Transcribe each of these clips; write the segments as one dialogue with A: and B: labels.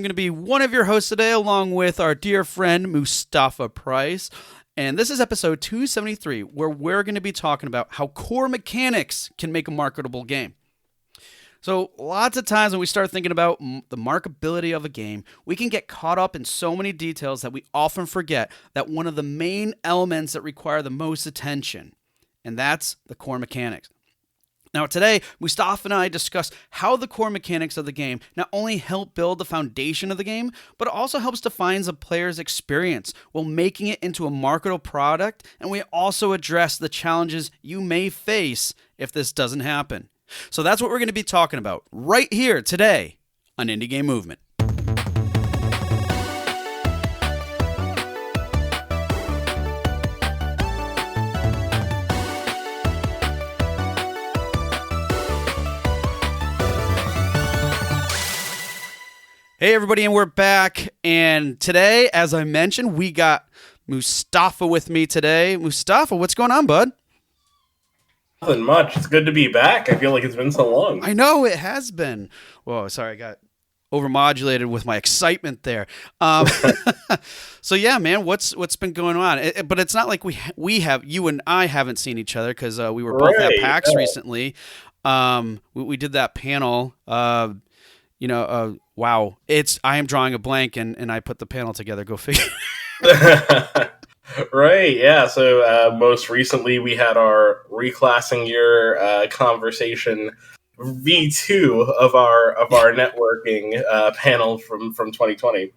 A: I'm going to be one of your hosts today, along with our dear friend Mustapha Price. And this is episode 273, where we're going to be talking about how core mechanics can make a marketable game. So lots of times when we start thinking about the marketability of a game, we can get caught up in so many details that we often forget that one of the main elements that require the most attention, and that's the core mechanics. Now today, Mustapha and I discuss how the core mechanics of the game not only help build the foundation of the game, but it also helps define the player's experience while making it into a marketable product, and we also address the challenges you may face if this doesn't happen. So that's what we're going to be talking about right here today on Indie Game Movement. Hey everybody, and we're back. And today, as I mentioned, we got Mustapha with me today. Mustapha, what's going on, bud?
B: Nothing much. It's good to be back. I feel like it's been so long.
A: I know it has been. Whoa, sorry, I got overmodulated with my excitement there. So yeah, man, what's been going on? But it's not like we have, you and I haven't seen each other because we were both at PAX recently. We did that panel. Wow, I am drawing a blank, and I put the panel together. Go figure.
B: Right, yeah. So most recently we had our reclassing year conversation V2 of our networking panel from 2020.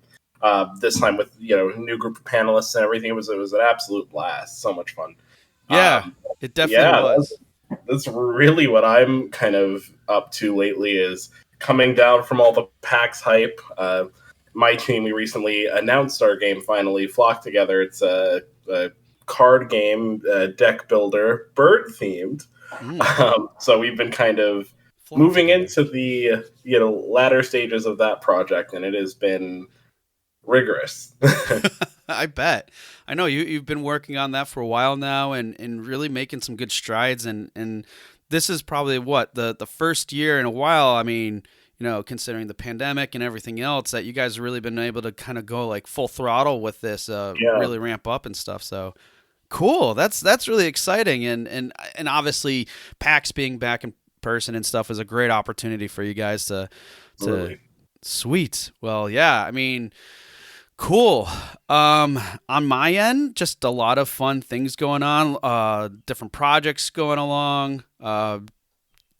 B: This time with a new group of panelists and everything. It was an absolute blast. So much fun.
A: Yeah, it definitely was.
B: That's really what I'm kind of up to lately is coming down from all the PAX hype. My team, we recently announced our game finally, Flock Together. It's a card game, deck builder, bird themed. So we've been kind of moving into the latter stages of that project, and it has been rigorous.
A: I bet. I know you've been working on that for a while now, and really making some good strides. And this is probably the first year in a while. I mean, considering the pandemic and everything else, that you guys have really been able to kind of go like full throttle with this, really ramp up and stuff. So cool. That's really exciting. And obviously PAX being back in person and stuff is a great opportunity for you guys to sweet. Well, yeah, I mean, cool. On my end, just a lot of fun things going on, different projects going along. I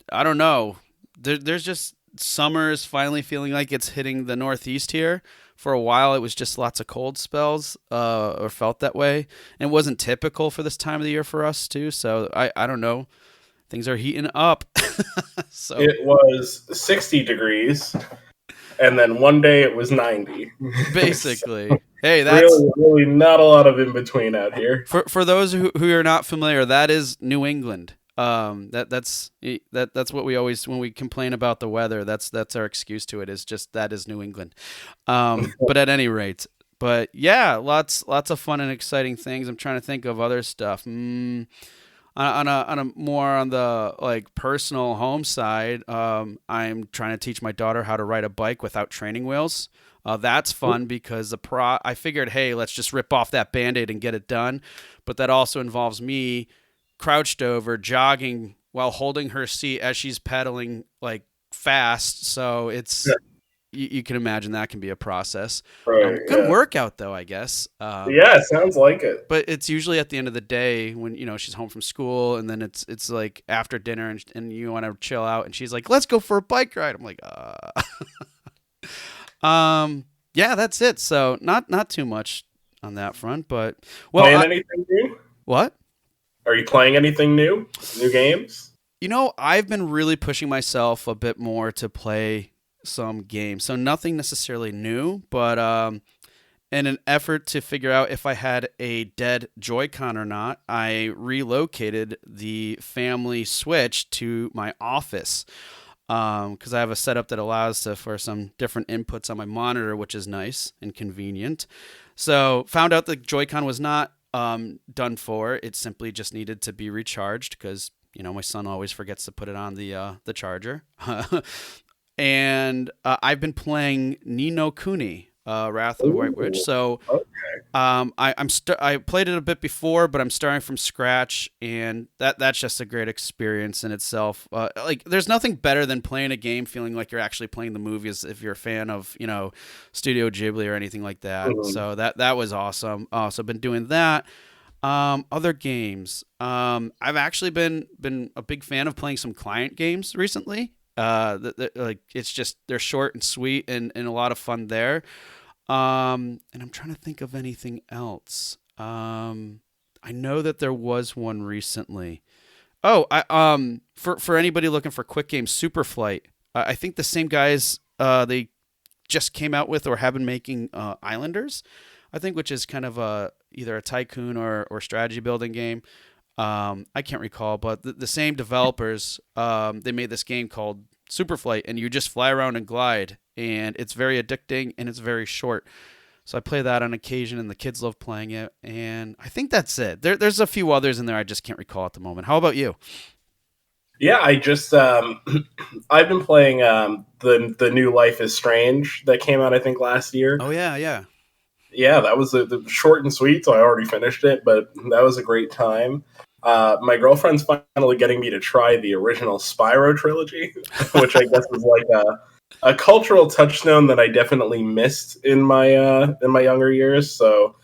A: don't know. There's just summer is finally feeling like it's hitting the Northeast here. For a while, it was just lots of cold spells, or felt that way. And it wasn't typical for this time of the year for us, too. So I don't know. Things are heating up. So
B: it was 60 degrees, and then one day it was 90.
A: Basically.
B: So,
A: hey, that's
B: really not a lot of in between out here.
A: For those who are not familiar, that is New England. That's what we always, when we complain about the weather, that's our excuse to it, is just that is New England. But at any rate, yeah, lots of fun and exciting things. I'm trying to think of other stuff. On a more on the like personal home side, I'm trying to teach my daughter how to ride a bike without training wheels. That's fun because I figured, hey, let's just rip off that Band-Aid and get it done. But that also involves me crouched over, jogging while holding her seat as she's pedaling like fast. So it's, you can imagine that can be a process.
B: Right,
A: good workout though, I guess.
B: Yeah, it sounds like it.
A: But it's usually at the end of the day when, she's home from school, and then it's like after dinner and you want to chill out, and she's like, let's go for a bike ride. I'm like, yeah, that's it. So not too much on that front, but
B: playing anything new?
A: What?
B: Are you playing anything new? New games?
A: I've been really pushing myself a bit more to play some games. So nothing necessarily new, but in an effort to figure out if I had a dead Joy-Con or not, I relocated the family Switch to my office. Because I have a setup that allows for some different inputs on my monitor, which is nice and convenient. So found out the Joy-Con was not done for. It simply just needed to be recharged because my son always forgets to put it on the charger. and I've been playing Ni no Kuni, Wrath of the White Witch.
B: Ooh,
A: So
B: okay.
A: I played it a bit before, but I'm starting from scratch, and that's just a great experience in itself. Like, there's nothing better than playing a game feeling like you're actually playing the movies if you're a fan of Studio Ghibli or anything like that.
B: Mhm.
A: So that was awesome. So I've been doing that. Other games. I've actually been a big fan of playing some client games recently. Like, it's just they're short and sweet and a lot of fun there. And I'm trying to think of anything else. I know that there was one recently. Oh, for anybody looking for quick games, Superflight. I think the same guys they just came out with or have been making Islanders. I think, which is kind of either a tycoon or strategy building game. I can't recall, but the same developers they made this game called Superflight, and you just fly around and glide, and it's very addicting and it's very short. So I play that on occasion, and the kids love playing it. And I think that's it. There's a few others in there I just can't recall at the moment. How about you?
B: Yeah, I just I've been playing the new Life is Strange that came out I think last year.
A: Oh yeah, yeah.
B: Yeah, that was the short and sweet, so I already finished it, but that was a great time. My girlfriend's finally getting me to try the original Spyro trilogy, which I guess is like a cultural touchstone that I definitely missed in my younger years. So,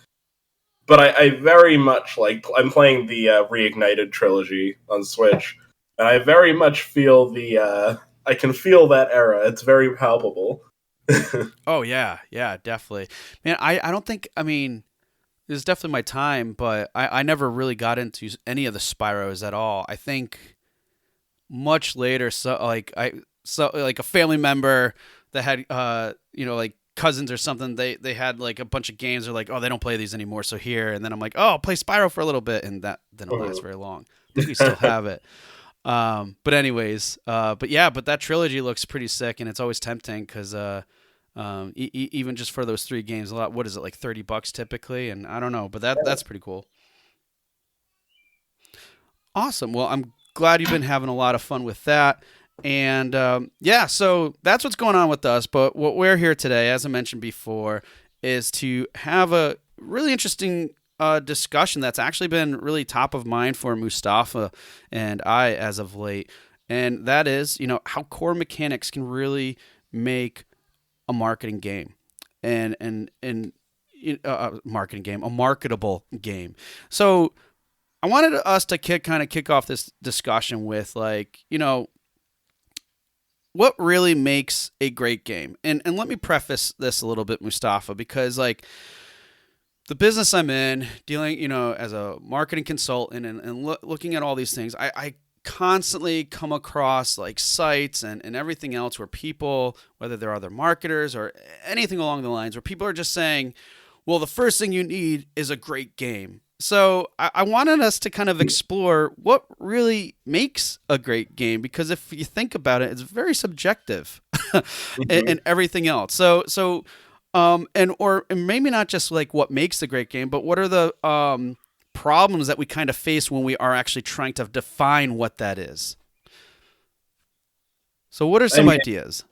B: but I very much like I'm playing the Reignited trilogy on Switch, and I very much feel the I can feel that era. It's very palpable.
A: Oh yeah, yeah, definitely. Man, I don't think I mean this is definitely my time, but I never really got into any of the Spyros at all. I think much later, so like a family member that had like cousins or something, they had like a bunch of games. They're like, oh, they don't play these anymore, so here. And then I'm like, oh, I'll play Spyro for a little bit, and that didn't last very long. I think we still have it. But anyways, but yeah, but that trilogy looks pretty sick, and it's always tempting because even just for those three games, a lot. What is it, like $30 typically? And I don't know, but that's pretty cool. Awesome. Well, I'm glad you've been having a lot of fun with that. And yeah, so that's what's going on with us. But what we're here today, as I mentioned before, is to have a really interesting discussion that's actually been really top of mind for Mustafa and I as of late. And that is, how core mechanics can really make a marketing game and marketing game, a marketable game. So I wanted us to kick off this discussion with, like, what really makes a great game. And let me preface this a little bit, Mustafa, because, like, the business I'm in, dealing, as a marketing consultant and looking at all these things, I constantly come across like sites and everything else where people, whether they're other marketers or anything along the lines, where people are just saying, well, the first thing you need is a great game. So I wanted us to kind of explore what really makes a great game, because if you think about it, it's very subjective, and everything else. And maybe not just like what makes the great game, but what are the problems that we kind of face when we are actually trying to define what that is. So, what are
B: I
A: some
B: mean,
A: ideas?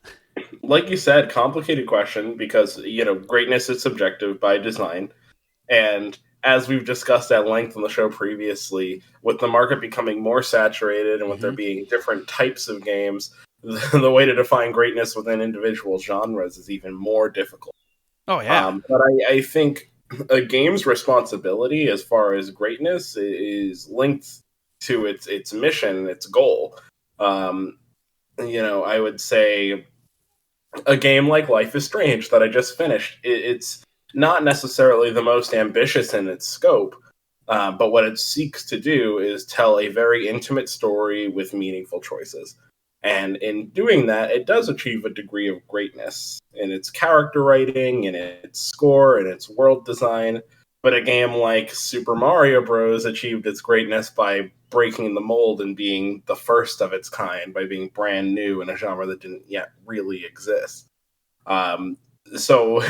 B: like you said, complicated question because greatness is subjective by design, and as we've discussed at length on the show previously, with the market becoming more saturated and with there
A: Mm-hmm.
B: being different types of games, the way to define greatness within individual genres is even more difficult.
A: Oh yeah.
B: But I think a game's responsibility as far as greatness is linked to its mission, its goal. Um, I would say a game like Life is Strange that I just finished. It's not necessarily the most ambitious in its scope, but what it seeks to do is tell a very intimate story with meaningful choices. And in doing that, it does achieve a degree of greatness in its character writing, in its score, in its world design. But a game like Super Mario Bros. Achieved its greatness by breaking the mold and being the first of its kind, by being brand new in a genre that didn't yet really exist. Um, so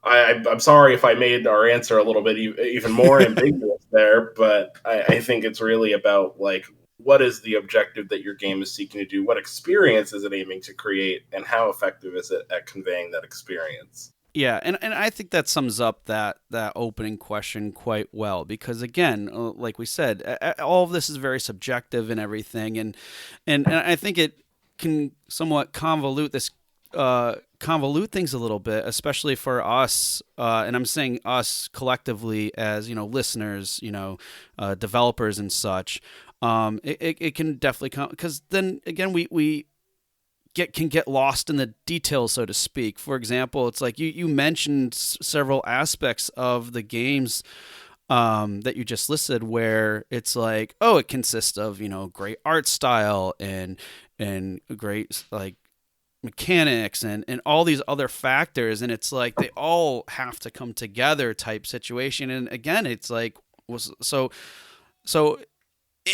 B: I'm sorry if I made our answer a little bit even more ambiguous there, but I think it's really about like what is the objective that your game is seeking to do? What experience is it aiming to create, and how effective is it at conveying that experience?
A: Yeah, and I think that sums up that opening question quite well because again, like we said, all of this is very subjective and everything, and I think it can somewhat convolute things a little bit, especially for us, and I'm saying us collectively as listeners, developers and such. It can definitely come because then again we can get lost in the details, so to speak. For example, it's like you mentioned several aspects of the games that you just listed, where it's like, oh, it consists of great art style and great like mechanics and all these other factors, and it's like they all have to come together type situation. And again, it's like so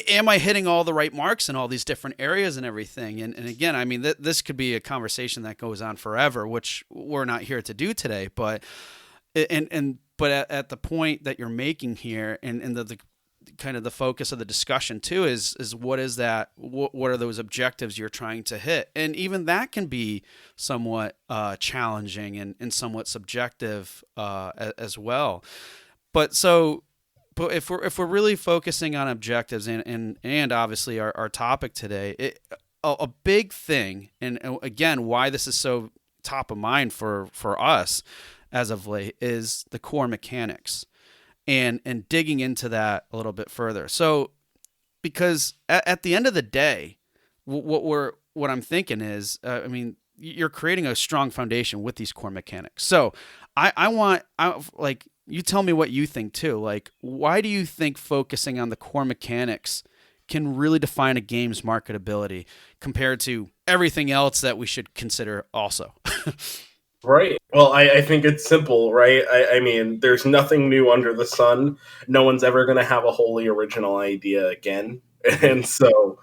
A: am I hitting all the right marks in all these different areas and everything? And again, I mean, this could be a conversation that goes on forever, which we're not here to do today. But at the point that you're making here, and the kind of the focus of the discussion too is what is that? What are those objectives you're trying to hit? And even that can be somewhat challenging and somewhat subjective as well. But so but if we're really focusing on objectives and obviously our topic today, a big thing, and again, why this is so top of mind for us as of late is the core mechanics and digging into that a little bit further. So because at the end of the day, what I'm thinking is, I mean, you're creating a strong foundation with these core mechanics. So I like you tell me what you think too. Like, why do you think focusing on the core mechanics can really define a game's marketability compared to everything else that we should consider also?
B: Right. Well, I think it's simple, right? I mean, there's nothing new under the sun. No one's ever going to have a wholly original idea again. And so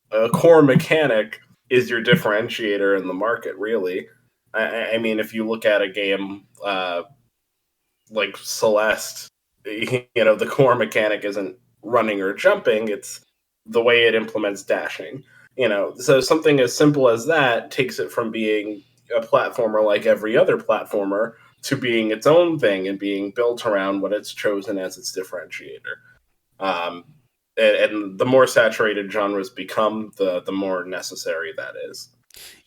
B: a core mechanic is your differentiator in the market, really. I mean, if you look at a game like Celeste, the core mechanic isn't running or jumping, it's the way it implements dashing. So something as simple as that takes it from being a platformer like every other platformer to being its own thing and being built around what it's chosen as its differentiator. Um, and the more saturated genres become, the more necessary that is.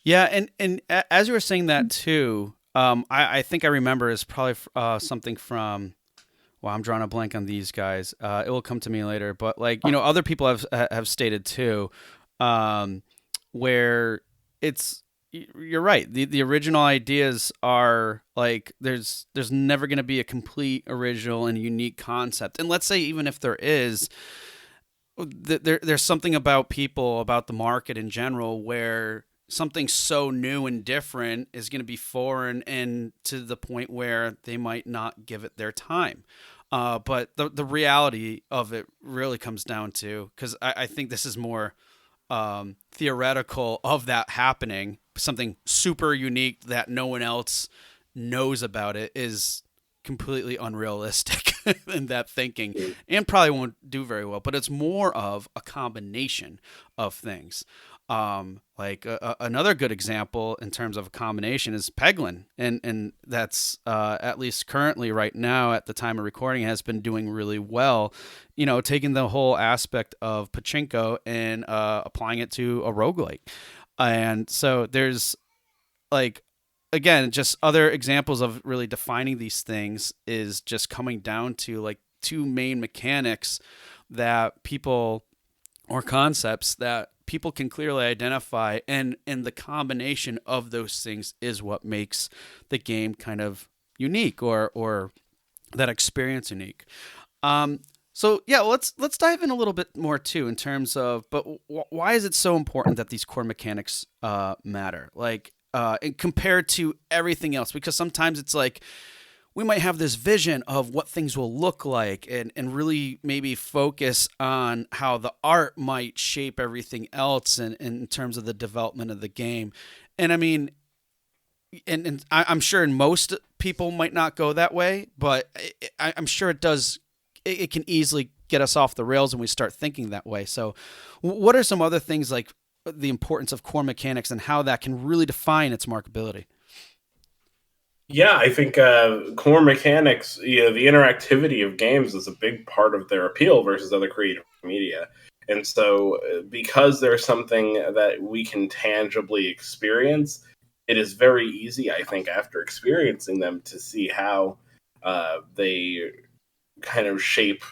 A: Yeah, and as you were saying that too, I think I remember is probably something from. Well, I'm drawing a blank on these guys. It will come to me later, but like other people have stated too, where it's you're right. The original ideas are like there's never going to be a complete original and unique concept, and let's say even if there is, there's something about people, about the market in general, where something so new and different is going to be foreign and to the point where they might not give it their time. But the reality of it really comes down to, because I think this is more theoretical of that happening, something super unique that no one else knows about it is completely unrealistic in that thinking and probably won't do very well, but it's more of a combination of things. Like another good example in terms of a combination is Peglin, and that's at least currently right now at the time of recording has been doing really well. Taking the whole aspect of pachinko and applying it to a roguelike, and so there's like again just other examples of really defining these things is just coming down to like two main mechanics that people or concepts that people can clearly identify, and the combination of those things is what makes the game kind of unique or that experience unique. So yeah, let's dive in a little bit more too in terms of, but why is it so important that these core mechanics matter, like and compared to everything else? Because sometimes it's like we might have this vision of what things will look like and really maybe focus on how the art might shape everything else in terms of the development of the game. And I mean, and I'm sure in most people might not go that way, but I'm sure it does. It can easily get us off the rails and we start thinking that way. So, what are some other things like the importance of core mechanics and how that can really define its marketability?
B: Yeah, I think core mechanics, the interactivity of games is a big part of their appeal versus other creative media. And so, because there's something that we can tangibly experience, it is very easy, I think, after experiencing them to see how they kind of shape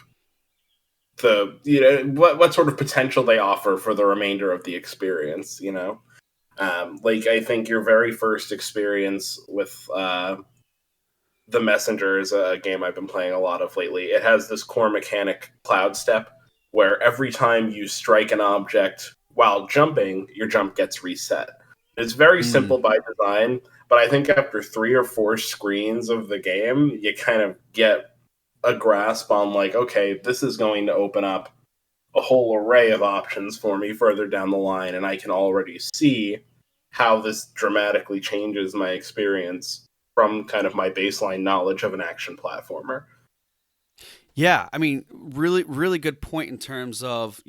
B: what sort of potential they offer for the remainder of the experience. Like I think your very first experience with the Messenger is a game I've been playing a lot of lately. It has this core mechanic, Cloud Step, where every time you strike an object while jumping, your jump gets reset. It's very
A: Mm.
B: simple by design, but I think after 3 or 4 screens of the game, you kind of get a grasp on, like, okay, this is going to open up a whole array of options for me further down the line, and I can already see how this dramatically changes my experience from kind of my baseline knowledge of an action platformer.
A: Yeah, I mean, really, really good point in terms of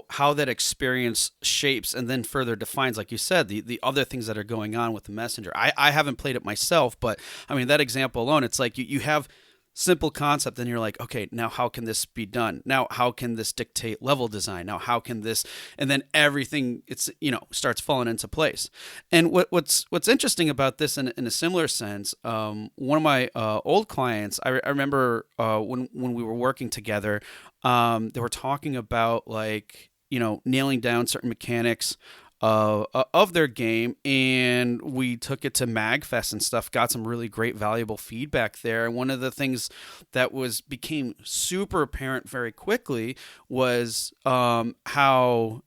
A: how that experience shapes and then further defines, like you said, the other things that are going on with the messenger. I haven't played it myself, but I mean that example alone, it's like you have simple concept and you're like, okay, now how can this be done? Now how can this dictate level design? Now how can this, and then everything it's starts falling into place. And what's interesting about this in a similar sense, one of my old clients, I remember when we were working together, they were talking about like nailing down certain mechanics of their game, and we took it to Magfest and stuff. Got some really great, valuable feedback there. And one of the things that became super apparent very quickly was how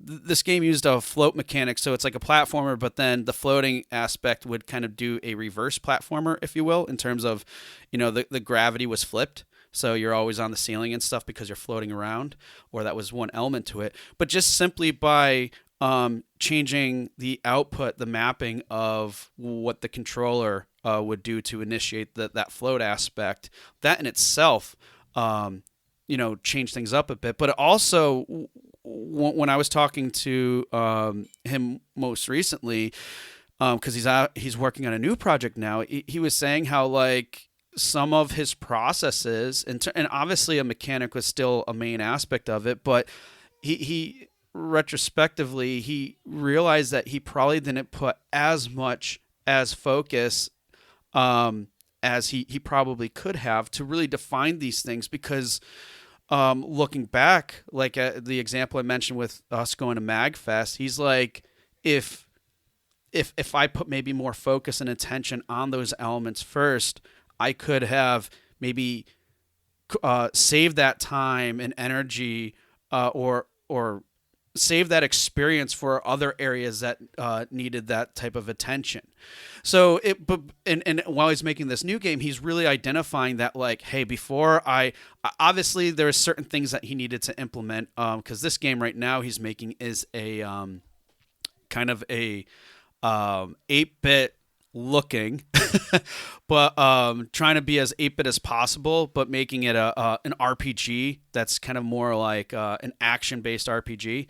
A: this game used a float mechanic. So it's like a platformer, but then the floating aspect would kind of do a reverse platformer, if you will, in terms of the gravity was flipped. So you're always on the ceiling and stuff because you're floating around, or that was one element to it. But just simply by changing the output, the mapping of what the controller would do to initiate that float aspect, that in itself, changed things up a bit. But it also, when I was talking to him most recently, because he's working on a new project now, he was saying how like some of his processes and obviously a mechanic was still a main aspect of it, but he retrospectively he realized that he probably didn't put as much as focus as he probably could have to really define these things, because looking back, like the example I mentioned with us going to Magfest, he's like, if if I put maybe more focus and attention on those elements first, I could have maybe saved that time and energy, or save that experience for other areas that needed that type of attention. So and while he's making this new game, he's really identifying that, like, hey, before I obviously there are certain things that he needed to implement, because this game right now he's making is a kind of a 8-bit looking, but trying to be as 8-bit as possible, but making it an RPG that's kind of more like an action-based RPG.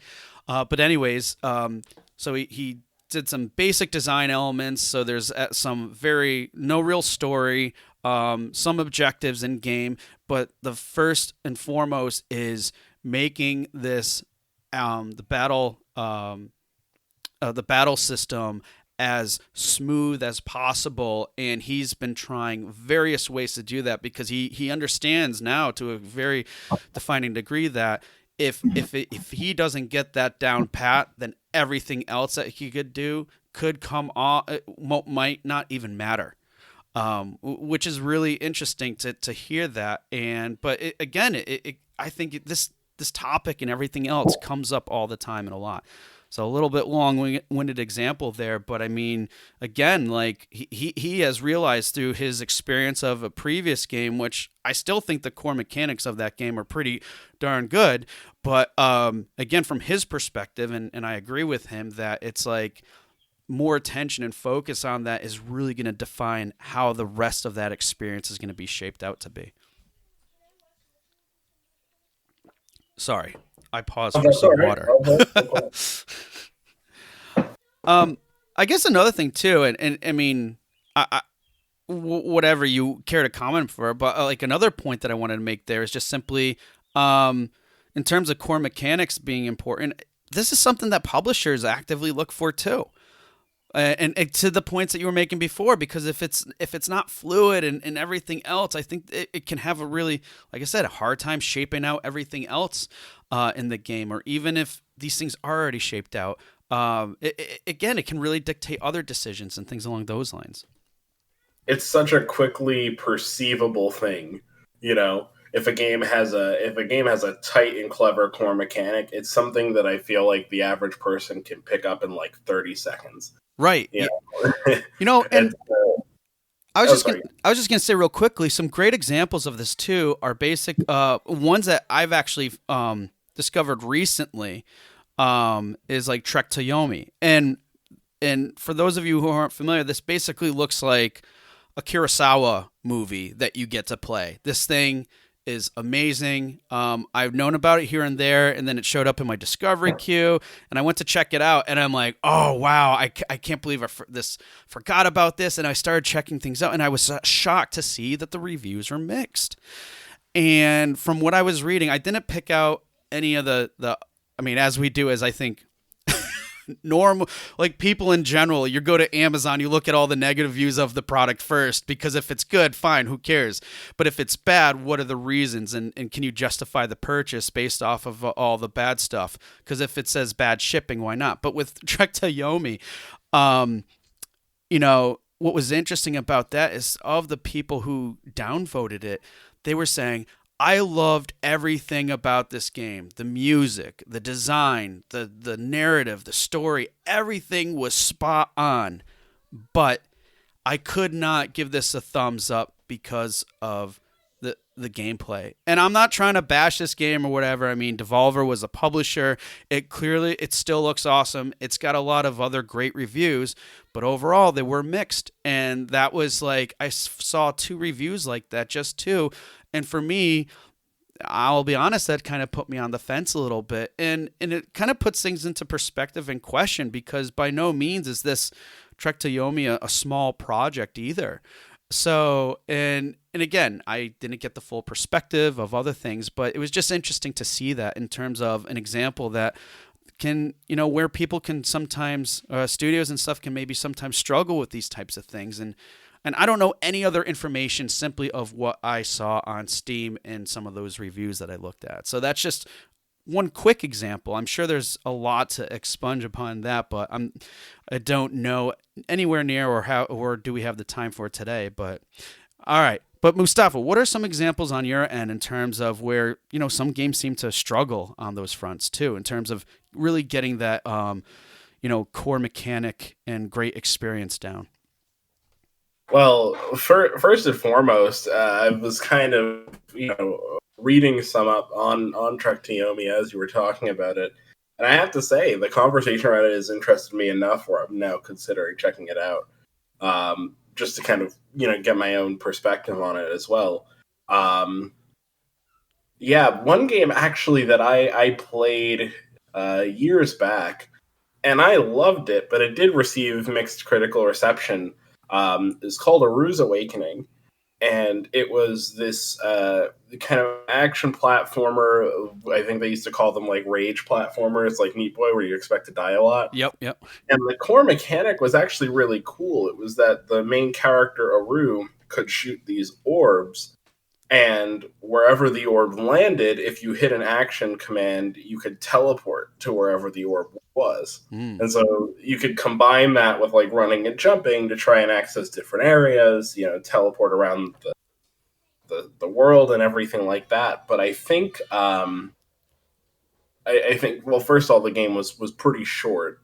A: But anyways, so he did some basic design elements. So there's some no real story, some objectives in game, but the first and foremost is making this the battle system as smooth as possible, and he's been trying various ways to do that because he understands now to a very defining degree that if he doesn't get that down pat, then everything else that he could do could come on, might not even matter. Which is really interesting to hear that. And but I think this topic and everything else comes up all the time and a lot. So a little bit long-winded example there, but I mean, again, like he has realized through his experience of a previous game, which I still think the core mechanics of that game are pretty darn good, but again, from his perspective, and I agree with him that it's like more attention and focus on that is really going to define how the rest of that experience is going to be shaped out to be. Sorry, I paused
B: Oh,
A: for
B: that's all
A: some
B: right.
A: water.
B: Oh,
A: um, I guess another thing too, and I mean, whatever you care to comment for, but like another point that I wanted to make there is just simply, um, in terms of core mechanics being important. This is something that publishers actively look for too. And to the points that you were making before, because if it's not fluid and everything else, I think it can have a really, like I said, a hard time shaping out everything else in the game, or even if these things are already shaped out. Again, it can really dictate other decisions and things along those lines.
B: it's such a quickly perceivable thing, you know. If a game has a tight and clever core mechanic, it's something that I feel like the average person can pick up in like 30 seconds.
A: Right.
B: You know,
A: You know,
B: it's
A: and I was
B: oh
A: just gonna,
B: sorry.
A: I was just gonna say real quickly, some great examples of this too are basic ones that I've actually discovered recently, is like Trek to Yomi. And for those of you who aren't familiar, this basically looks like a Kurosawa movie that you get to play. This thing is amazing. I've known about it here and there, and then it showed up in my discovery queue, and I went to check it out, and I'm like, oh wow, I can't believe forgot about this, and I started checking things out, and I was shocked to see that the reviews were mixed. And from what I was reading, I didn't pick out any of the. I mean, as we do, as I think normal, like people in general, you go to Amazon, you look at all the negative views of the product first, because if it's good, fine, who cares? But if it's bad, what are the reasons, and can you justify the purchase based off of all the bad stuff? Because if it says bad shipping, why not? But with Trek to Yomi, um what was interesting about that is, of the people who downvoted it, they were saying, I loved everything about this game. The music, the design, the narrative, the story, everything was spot on. But I could not give this a thumbs up because of the gameplay. And I'm not trying to bash this game or whatever. I mean, Devolver was a publisher. It still looks awesome. It's got a lot of other great reviews, but overall they were mixed. And that was like, I saw two reviews like that, just two. And for me, I'll be honest, that kind of put me on the fence a little bit. And it kind of puts things into perspective and question, because by no means is this Trek to Yomi a small project either. So, and again, I didn't get the full perspective of other things, but it was just interesting to see that in terms of an example that can, where people can sometimes, studios and stuff can maybe sometimes struggle with these types of things. And I don't know any other information, simply of what I saw on Steam and some of those reviews that I looked at. So that's just one quick example. I'm sure there's a lot to expunge upon that, but I don't know anywhere near, or do we have the time for it today. But all right. But Mustafa, what are some examples on your end in terms of where, some games seem to struggle on those fronts too, in terms of really getting that core mechanic and great experience down?
B: Well, first and foremost, I was kind of reading some up on Trek to Yomi as you were talking about it, and I have to say the conversation around it has interested me enough where I'm now considering checking it out, just to kind of get my own perspective on it as well. Um, yeah, one game actually that I played years back, and I loved it, but it did receive mixed critical reception. Is called A Ruse Awakening, and it was this kind of action platformer. I think they used to call them like rage platformers, like Meat Boy, where you expect to die a lot.
A: Yep, yep.
B: And the core mechanic was actually really cool. It was that the main character Aru could shoot these orbs, and wherever the orb landed, if you hit an action command, you could teleport to wherever the orb was.
A: Mm.
B: And so you could combine that with like running and jumping to try and access different areas, teleport around the world and everything like that. But I think I think, well, first of all, the game was pretty short,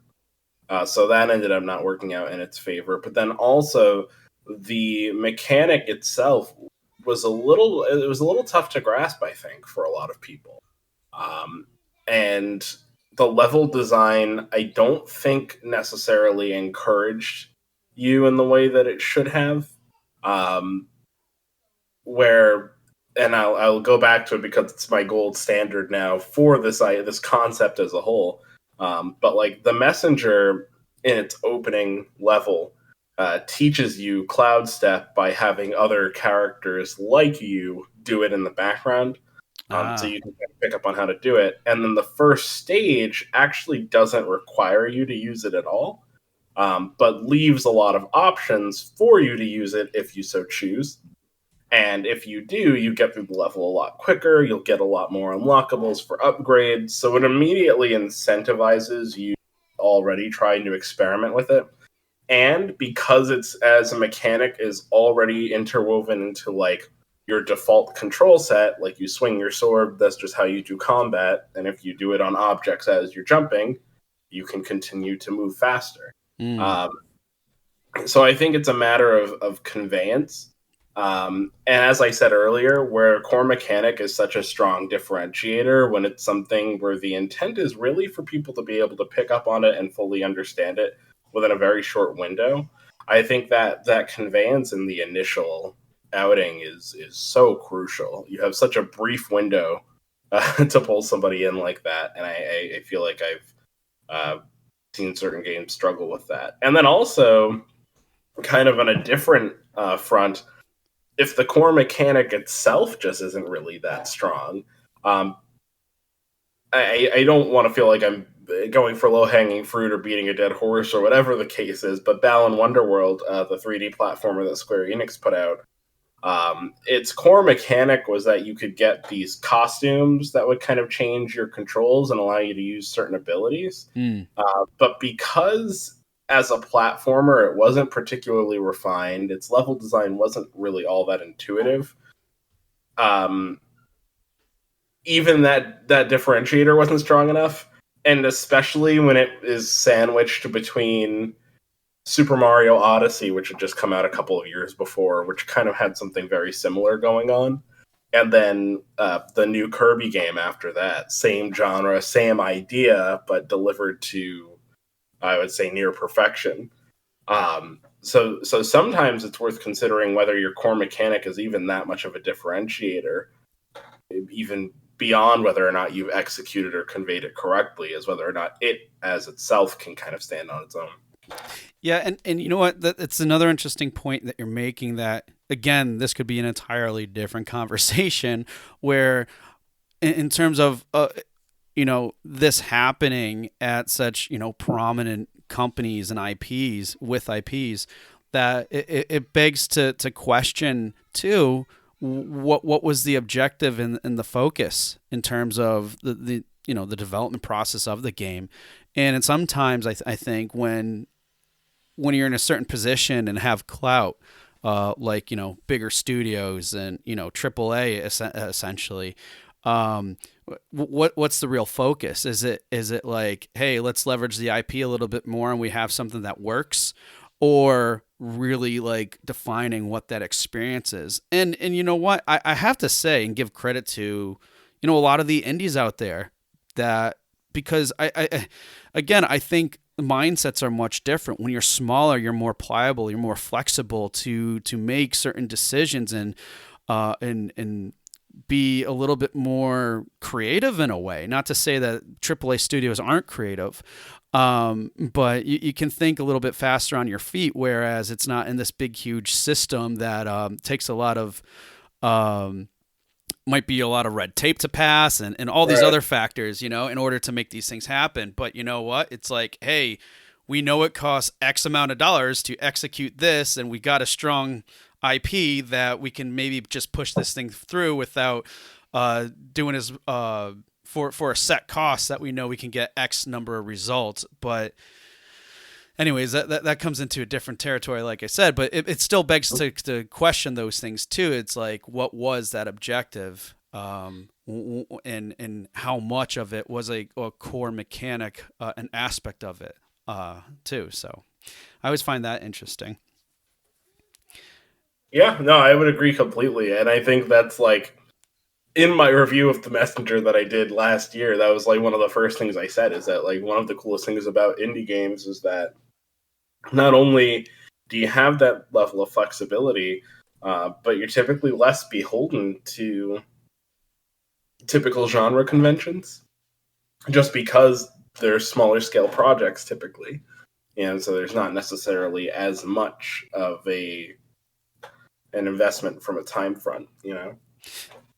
B: so that ended up not working out in its favor. But then also the mechanic itself was a little tough to grasp, I think, for a lot of people. Um, and the level design, I don't think necessarily encouraged you in the way that it should have. Where and I'll go back to it because it's my gold standard now for this concept as a whole. But like the messenger in its opening level teaches you cloud step by having other characters like you do it in the background. So
A: Ah.
B: you can pick up on how to do it. And then the first stage actually doesn't require you to use it at all, but leaves a lot of options for you to use it if you so choose. And if you do, you get through the level a lot quicker. You'll get a lot more unlockables for upgrades. So it immediately incentivizes you already trying to experiment with it. And because it's as a mechanic is already interwoven into like your default control set, like you swing your sword, that's just how you do combat. And if you do it on objects as you're jumping, you can continue to move faster.
A: Mm.
B: Um, so I think it's a matter of conveyance. And as I said earlier, where core mechanic is such a strong differentiator, when it's something where the intent is really for people to be able to pick up on it and fully understand it within a very short window, I think that conveyance in the initial outing is so crucial. You have such a brief window to pull somebody in like that, and I feel like I've seen certain games struggle with that. And then also, kind of on a different front, if the core mechanic itself just isn't really that strong, um, I don't want to feel like I'm going for low hanging fruit or beating a dead horse or whatever the case is. But Balan Wonderworld, the 3D platformer that Square Enix put out, its core mechanic was that you could get these costumes that would kind of change your controls and allow you to use certain abilities.
A: Mm.
B: But because as a platformer, it wasn't particularly refined. Its level design wasn't really all that intuitive. Um, Even that differentiator wasn't strong enough, and especially when it is sandwiched between Super Mario Odyssey, which had just come out a couple of years before, which kind of had something very similar going on, and then the new Kirby game after that. Same genre, same idea, but delivered to, I would say, near perfection. So sometimes it's worth considering whether your core mechanic is even that much of a differentiator, even beyond whether or not you've executed or conveyed it correctly, is whether or not it as itself can kind of stand on its own.
A: Yeah, and you know what? It's another interesting point that you're making. That again, this could be an entirely different conversation. Where, in terms of this happening at such prominent companies and IPs with IPs, that it begs to question too what was the objective and the focus in terms of the development process of the game. And sometimes I think when you're in a certain position and have clout, like bigger studios and AAA essentially, what's the real focus? Is it like, hey, let's leverage the IP a little bit more and we have something that works, or really like defining what that experience is? And you know what, I have to say and give credit to a lot of the indies out there, that because I again, I think mindsets are much different. When you're smaller, you're more pliable, you're more flexible to make certain decisions and be a little bit more creative in a way. Not to say that AAA studios aren't creative, but you can think a little bit faster on your feet, whereas it's not in this big, huge system that takes a lot of might be a lot of red tape to pass and all these
B: Right.
A: other factors, in order to make these things happen. But you know what? It's like, hey, we know it costs X amount of dollars to execute this, and we got a strong IP that we can maybe just push this thing through without doing as for a set cost that we know we can get X number of results. But anyways, that comes into a different territory, like I said, but it still begs to question those things too. It's like, what was that objective? And how much of it was a core mechanic, an aspect of it, too. So I always find that interesting.
B: Yeah, no, I would agree completely. And I think that's like in my review of The Messenger that I did last year, that was like one of the first things I said, is that like one of the coolest things about indie games is that not only do you have that level of flexibility, but you're typically less beholden to typical genre conventions just because they're smaller scale projects typically. And so there's not necessarily as much of an investment from a time front, you know?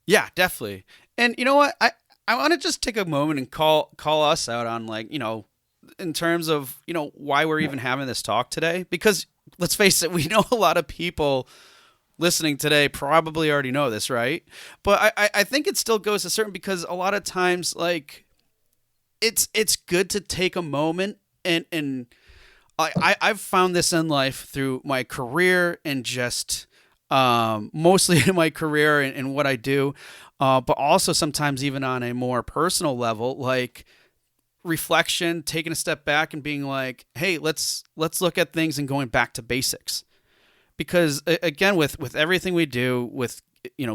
A: Yeah, definitely. And you know what? I want to just take a moment and call us out on, like, in terms of, why we're even having this talk today, because let's face it, we know a lot of people listening today probably already know this, right? But I think it still goes to certain, because a lot of times, like, it's good to take a moment, and I've found this in life through my career, and just mostly in my career and what I do, but also sometimes even on a more personal level, like reflection, taking a step back and being like, hey, let's look at things and going back to basics. Because again, with everything we do with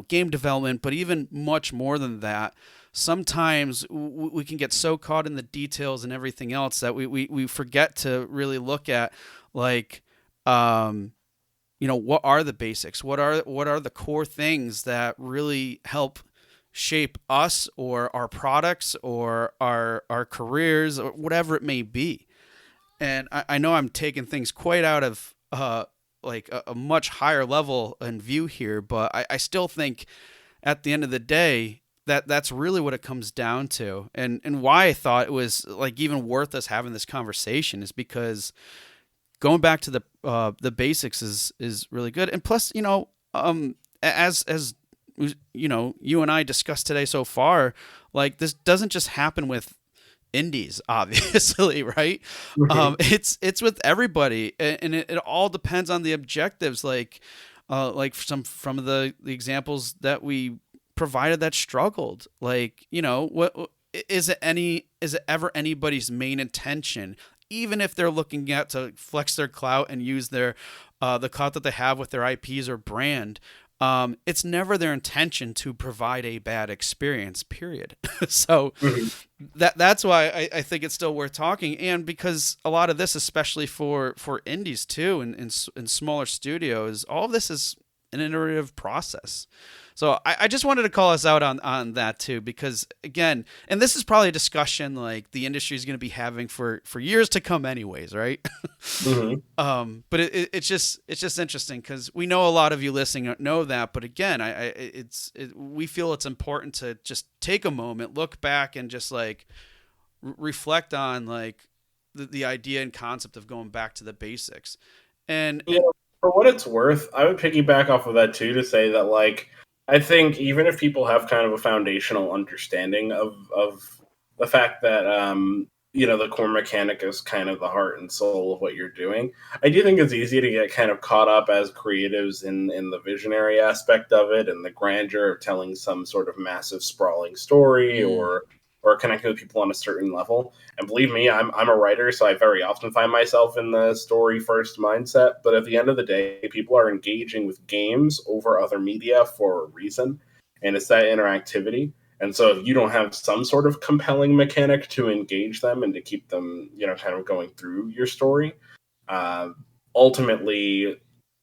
A: game development, but even much more than that, sometimes we can get so caught in the details and everything else that we forget to really look at, like, what are the basics, what are the core things that really help shape us or our products or our careers or whatever it may be. And I know I'm taking things quite out of like a much higher level and view here, but I still think at the end of the day that that's really what it comes down to. And why I thought it was, like, even worth us having this conversation is because going back to the basics is really good. And plus, as you and I discussed today so far, like, this doesn't just happen with indies, obviously, right?
B: Mhm.
A: It's with everybody, and it all depends on the objectives. Like some of the examples that we provided that struggled. Like, what is it ever anybody's main intention, even if they're looking at to flex their clout and use their the clout that they have with their IPs or brand. It's never their intention to provide a bad experience, period. So
B: Mhm.
A: that's why I think it's still worth talking, and because a lot of this, especially for indies too, and smaller studios, all of this is an iterative process. So I just wanted to call us out on that too, because again, and this is probably a discussion like the industry is going to be having for years to come anyways, right?
B: Mhm.
A: But it's just interesting, because we know a lot of you listening know that, but again, we feel it's important to just take a moment, look back, and just like reflect on, like, the idea and concept of going back to the basics. And
B: You know, for what it's worth, I would piggyback off of that too to say that, like, I think even if people have kind of a foundational understanding of the fact that the core mechanic is kind of the heart and soul of what you're doing, I do think it's easy to get kind of caught up as creatives in the visionary aspect of it and the grandeur of telling some sort of massive sprawling story,
A: mm,
B: or connecting with people on a certain level. And believe me, I'm a writer, so I very often find myself in the story first mindset. But at the end of the day, people are engaging with games over other media for a reason, and it's that interactivity. And so if you don't have some sort of compelling mechanic to engage them and to keep them, kind of going through your story, uh, ultimately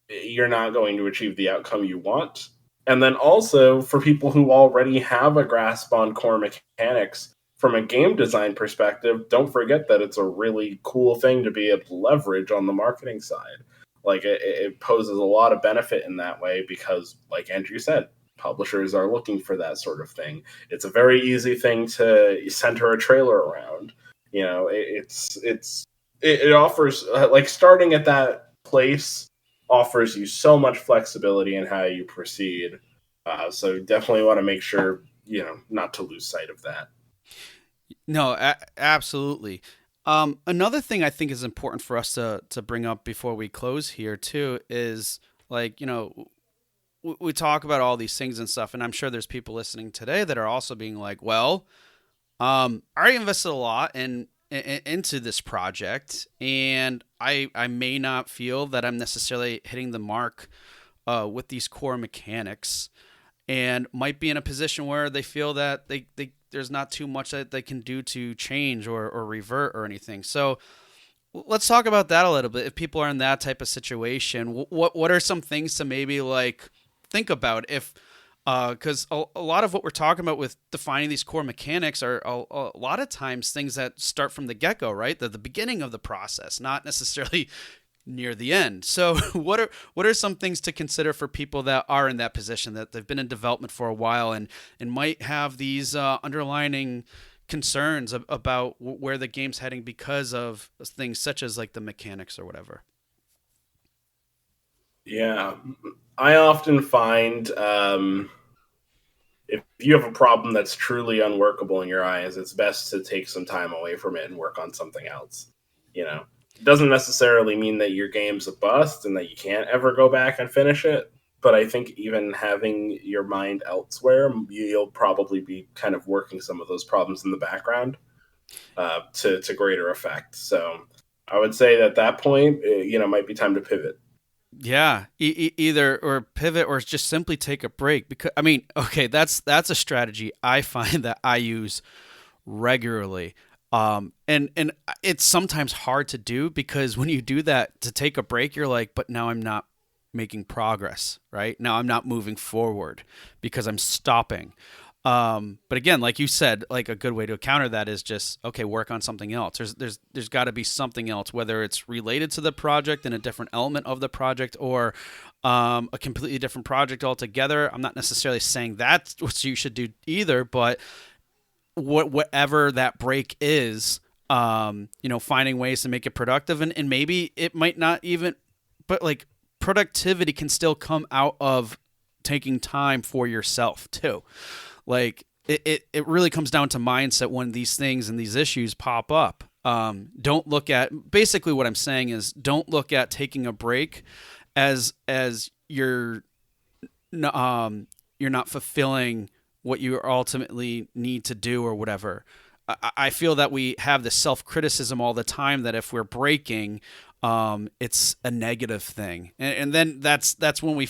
B: you're not going to achieve the outcome you want. And then also for people who already have a grasp on core mechanics from a game design perspective, don't forget that it's a really cool thing to be able to leverage on the marketing side. Like it poses a lot of benefit in that way because, like Andrew said, publishers are looking for that sort of thing. It's a very easy thing to center a trailer around. It offers like starting at that place offers you so much flexibility in how you proceed. So definitely want to make sure not to lose sight of that.
A: no, absolutely. Another thing I think is important for us to bring up before we close here too is, like, we talk about all these things and stuff, and I'm sure there's people listening today that are also being like, well, I already invested a lot into this project, and I may not feel that I'm necessarily hitting the mark with these core mechanics, and might be in a position where they feel that there's not too much that they can do to change or revert or anything. So let's talk about that a little bit. If people are in that type of situation, what are some things to maybe, like, think about if because a lot of what we're talking about with defining these core mechanics are a lot of times things that start from the get-go, right? The beginning of the process, not necessarily near the end. So what are some things to consider for people that are in that position, that they've been in development for a while and might have these underlining concerns about where the game's heading because of things such as like the mechanics or whatever?
B: Yeah, I often find if you have a problem that's truly unworkable in your eyes, it's best to take some time away from it and work on something else. You know, it doesn't necessarily mean that your game's a bust and that you can't ever go back and finish it. But I think even having your mind elsewhere, you'll probably be kind of working some of those problems in the background to greater effect. So I would say that that point, might be time to pivot.
A: Yeah, either or pivot or just simply take a break. Because I mean, okay, that's a strategy I find that I use regularly. And it's sometimes hard to do because when you do that to take a break, you're like, but now I'm not making progress, right? Now I'm not moving forward because I'm stopping. But again, like you said, like a good way to counter that is just okay, work on something else. There's got to be something else, whether it's related to the project and a different element of the project, or a completely different project altogether. I'm not necessarily saying that's what you should do either, but whatever that break is, finding ways to make it productive, and maybe it might not even, but like productivity can still come out of taking time for yourself too. Like it really comes down to mindset when these things and these issues pop up. Don't look at, basically what I'm saying is, don't look at taking a break as you're not fulfilling what you ultimately need to do or whatever. I feel that we have this self criticism all the time that if we're breaking, it's a negative thing, and then that's when we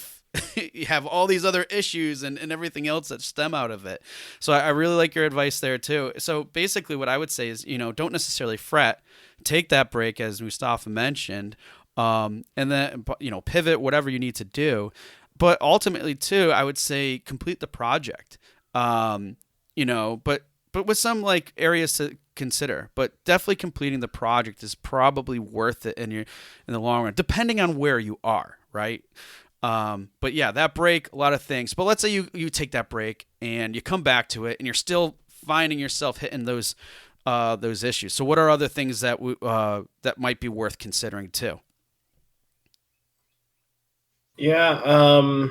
A: have all these other issues and everything else that stem out of it. So I really like your advice there too. So basically, what I would say is, don't necessarily fret, take that break as Mustafa mentioned, and then pivot whatever you need to do. But ultimately, too, I would say complete the project. But with some like areas to consider. But definitely completing the project is probably worth it in the long run, depending on where you are, right? But yeah, that break, a lot of things. But let's say you take that break and you come back to it, and you're still finding yourself hitting those issues. So what are other things that might be worth considering too?
B: Yeah,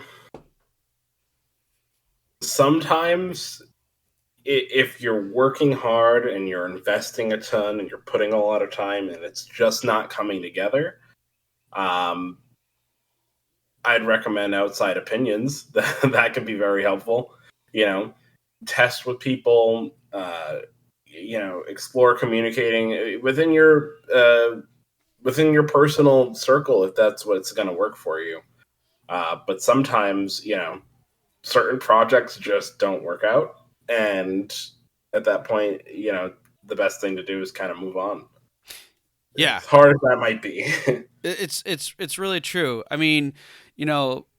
B: sometimes if you're working hard and you're investing a ton and you're putting a lot of time and it's just not coming together, um, I'd recommend outside opinions. That can be very helpful. You know, test with people. Explore communicating within your personal circle if that's what's going to work for you. But sometimes, certain projects just don't work out, and at that point, the best thing to do is kind of move on.
A: Yeah,
B: As hard as that might be.
A: it's really true. I mean,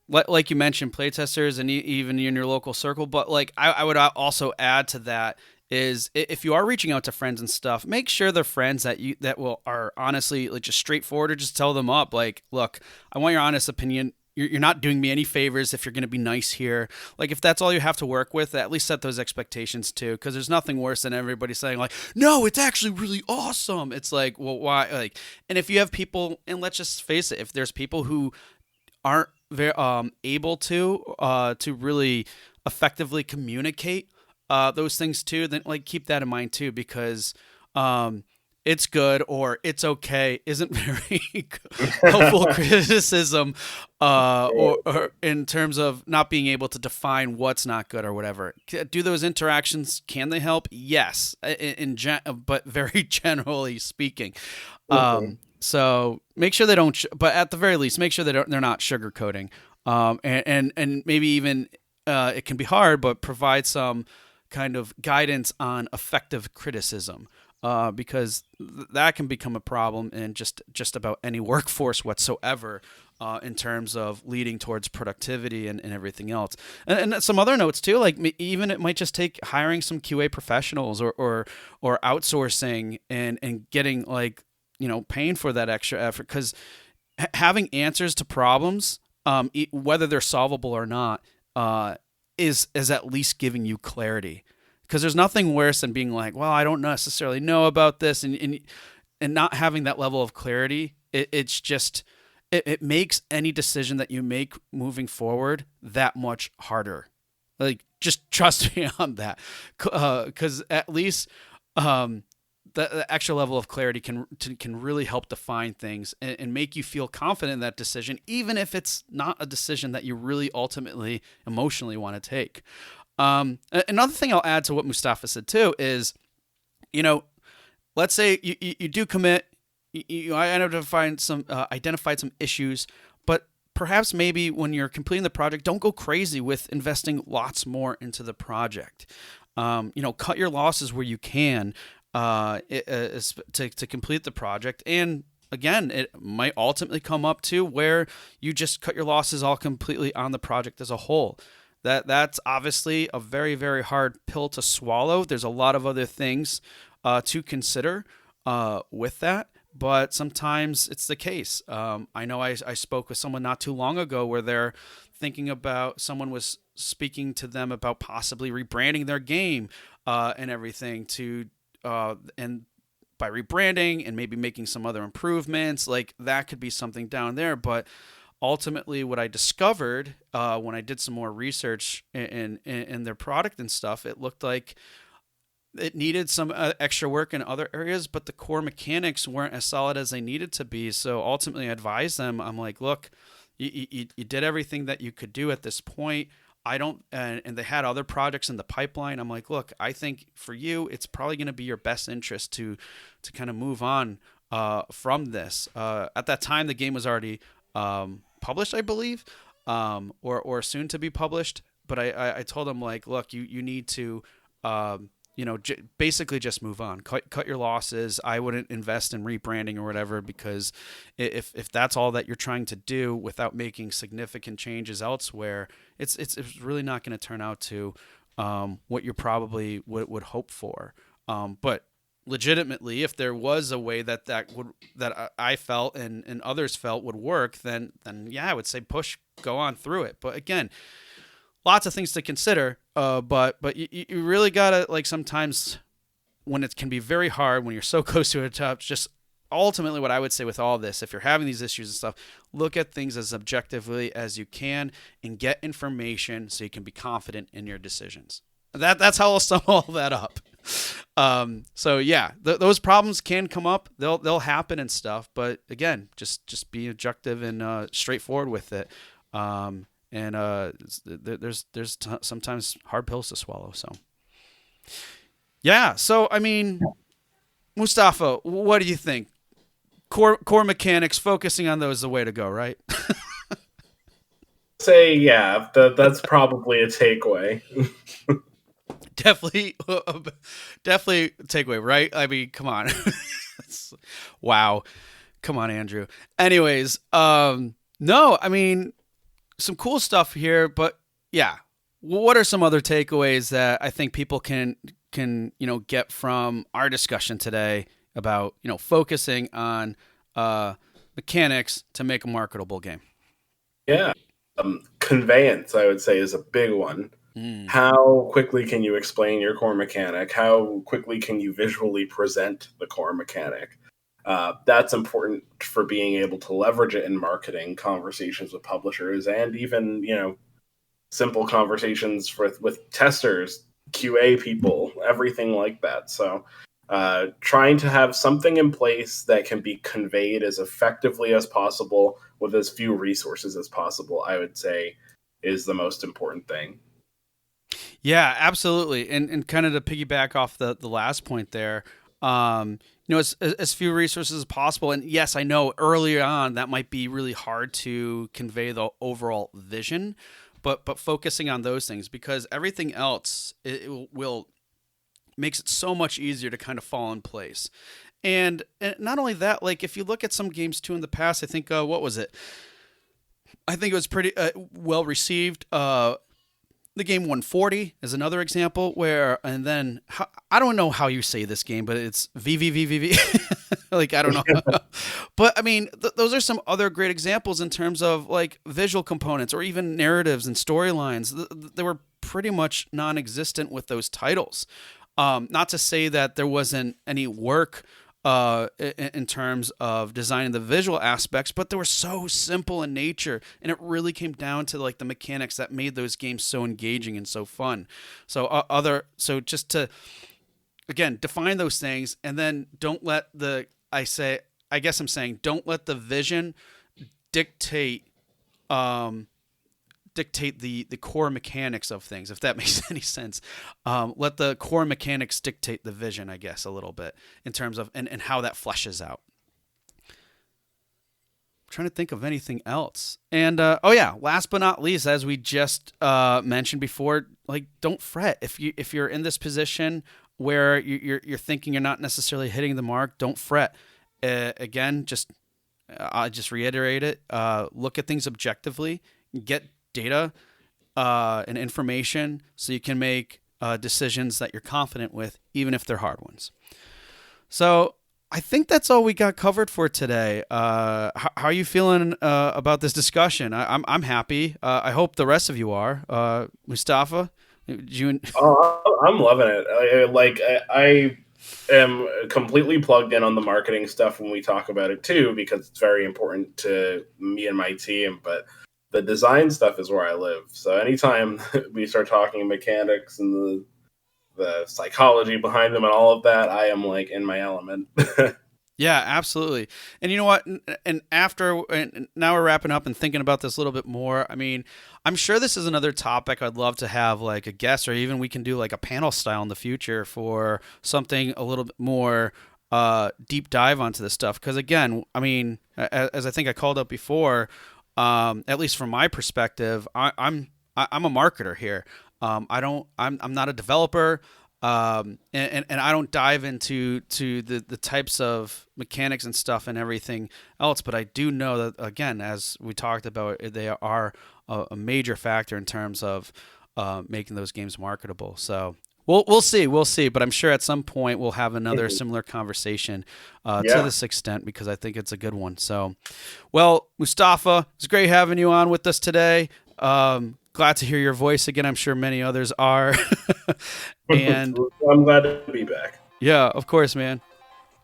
A: like you mentioned, playtesters and even in your local circle. But like I would also add to that is, if you are reaching out to friends and stuff, make sure they're friends that will are honestly like just straightforward, or just tell them up like, look, I want your honest opinion. You're not doing me any favors if you're going to be nice here. Like, if that's all you have to work with, at least set those expectations too, because there's nothing worse than everybody saying like, no, it's actually really awesome. It's like, well, why? Like, and if you have people, and let's just face it, if there's people who aren't very able to really effectively communicate those things too, then like keep that in mind too, because um, it's good or it's okay isn't very helpful criticism, or in terms of not being able to define what's not good or whatever. Do those interactions, can they help? Yes, but very generally speaking.
B: Mhm.
A: So make sure they don't, but at the very least, make sure they're not sugarcoating. And maybe even it can be hard, but provide some kind of guidance on effective criticism, because that can become a problem in just about any workforce whatsoever. in terms of leading towards productivity and everything else. And some other notes too, like even it might just take hiring some QA professionals or outsourcing and getting like, paying for that extra effort, because having answers to problems, whether they're solvable or not, is at least giving you clarity. Because there's nothing worse than being like, well, I don't necessarily know about this, and not having that level of clarity. It's just it makes any decision that you make moving forward that much harder. Like, just trust me on that, because at least the extra level of clarity can really help define things and make you feel confident in that decision, even if it's not a decision that you really ultimately emotionally want to take. Another thing I'll add to what Mustapha said too is, let's say you do commit, you identified some issues, but perhaps maybe when you're completing the project, don't go crazy with investing lots more into the project. Cut your losses where you can, to complete the project. And again, it might ultimately come up to where you just cut your losses all completely on the project as a whole. That's obviously a very, very hard pill to swallow. There's a lot of other things to consider with that, but sometimes it's the case. I know I spoke with someone not too long ago where they're thinking about, someone was speaking to them about possibly rebranding their game and everything and by rebranding and maybe making some other improvements, like that could be something down there. But ultimately, what I discovered when I did some more research in their product and stuff, it looked like it needed some extra work in other areas, but the core mechanics weren't as solid as they needed to be. So ultimately, I advised them. I'm like, look, you did everything that you could do at this point. I don't, and they had other projects in the pipeline. I'm like, look, I think for you, it's probably going to be your best interest to kind of move on from this. At that time, the game was already published, I believe, or soon to be published. But I told them, like, look, you need to basically just move on, cut your losses. I wouldn't invest in rebranding or whatever, because if that's all that you're trying to do without making significant changes elsewhere, it's really not going to turn out to what you probably would hope for. But legitimately, if there was a way that I felt and others felt would work, then yeah, I would say go on through it. But again, lots of things to consider, but you really gotta, like, sometimes when it can be very hard when you're so close to a top, just ultimately what I would say with all this, if you're having these issues and stuff, look at things as objectively as you can and get information so you can be confident in your decisions. That's how I'll sum all that up. So yeah, those problems can come up, they'll happen and stuff, but again, just be objective and straightforward with it. And there's sometimes hard pills to swallow. So yeah. So I mean, Mustapha, what do you think? Core mechanics, focusing on those is the way to go, right?
B: Say, yeah, that's probably a takeaway.
A: Definitely takeaway, right? I mean, come on. Wow. Come on, Andrew. Anyways, no, I mean, some cool stuff here, but yeah, what are some other takeaways that I think people can get from our discussion today about focusing on mechanics to make a marketable game?
B: Yeah, conveyance, I would say, is a big one. How quickly can you explain your core mechanic? How quickly can you visually present the core mechanic? That's important for being able to leverage it in marketing, conversations with publishers, and even simple conversations with testers, QA people, everything like that. So trying to have something in place that can be conveyed as effectively as possible with as few resources as possible, I would say, is the most important thing.
A: Yeah, absolutely. And kind of to piggyback off the last point there, as few resources as possible. And yes, I know early on that might be really hard to convey the overall vision, but focusing on those things, because everything else will makes it so much easier to kind of fall in place. And not only that, like if you look at some games too in the past, I think what was it? I think it was pretty well received. The game 140 is another example where, and then I don't know how you say this game, but it's VVVVV. Like, I don't know. But I mean, those are some other great examples in terms of like visual components or even narratives and storylines. They were pretty much non-existent with those titles. Not to say that there wasn't any work in terms of designing the visual aspects, but they were so simple in nature, and it really came down to like the mechanics that made those games so engaging and so fun. So just to again define those things, and then don't let the don't let the vision dictate the core mechanics of things, if that makes any sense. Let the core mechanics dictate the vision, I guess, a little bit in terms of and how that fleshes out. I'm trying to think of anything else. And last but not least, as we just mentioned before, like, don't fret if you're in this position where you're thinking you're not necessarily hitting the mark. Don't fret. Again, I'll just reiterate it. Look at things objectively. Get data and information so you can make decisions that you're confident with, even if they're hard ones. So I think that's all we got covered for today. How are you feeling about this discussion? I'm happy. I hope the rest of you are. Mustafa,
B: I'm loving it. I am completely plugged in on the marketing stuff when we talk about it too, because it's very important to me and my team. But the design stuff is where I live. So anytime we start talking mechanics and the psychology behind them and all of that, I am like in my element.
A: Yeah, absolutely. And you know what? And now we're wrapping up and thinking about this a little bit more. I mean, I'm sure this is another topic I'd love to have like a guest, or even we can do like a panel style in the future for something a little bit more deep dive onto this stuff. Because again, I mean, as I think I called up before, at least from my perspective, I'm a marketer here. I'm not a developer, and I don't dive into the types of mechanics and stuff and everything else. But I do know that, again, as we talked about, they are a major factor in terms of making those games marketable. So we'll see. But I'm sure at some point we'll have another similar conversation to this extent, because I think it's a good one. So, well, Mustapha, it's great having you on with us today. Glad to hear your voice again. I'm sure many others are. And
B: I'm glad to be back.
A: Yeah, of course, man.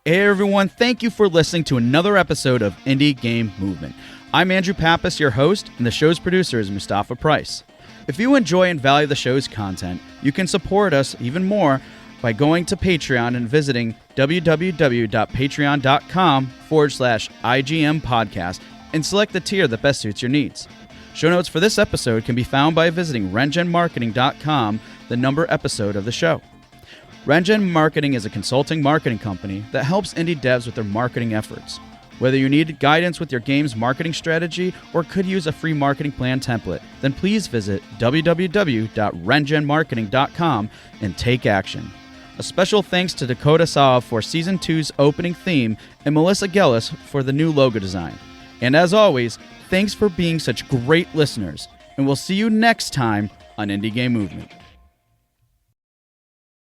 A: Hey, everyone. Thank you for listening to another episode of Indie Game Movement. I'm Andrew Pappas, your host, and the show's producer is Mustapha Price. If you enjoy and value the show's content, you can support us even more by going to Patreon and visiting www.patreon.com/IGM podcast and select the tier that best suits your needs. Show notes for this episode can be found by visiting rengenmarketing.com, the number episode of the show. Rengen Marketing is a consulting marketing company that helps indie devs with their marketing efforts. Whether you need guidance with your game's marketing strategy or could use a free marketing plan template, then please visit www.rengenmarketing.com and take action. A special thanks to Dakota Saab for Season 2's opening theme and Melissa Gellis for the new logo design. And as always, thanks for being such great listeners, and we'll see you next time on Indie Game Movement.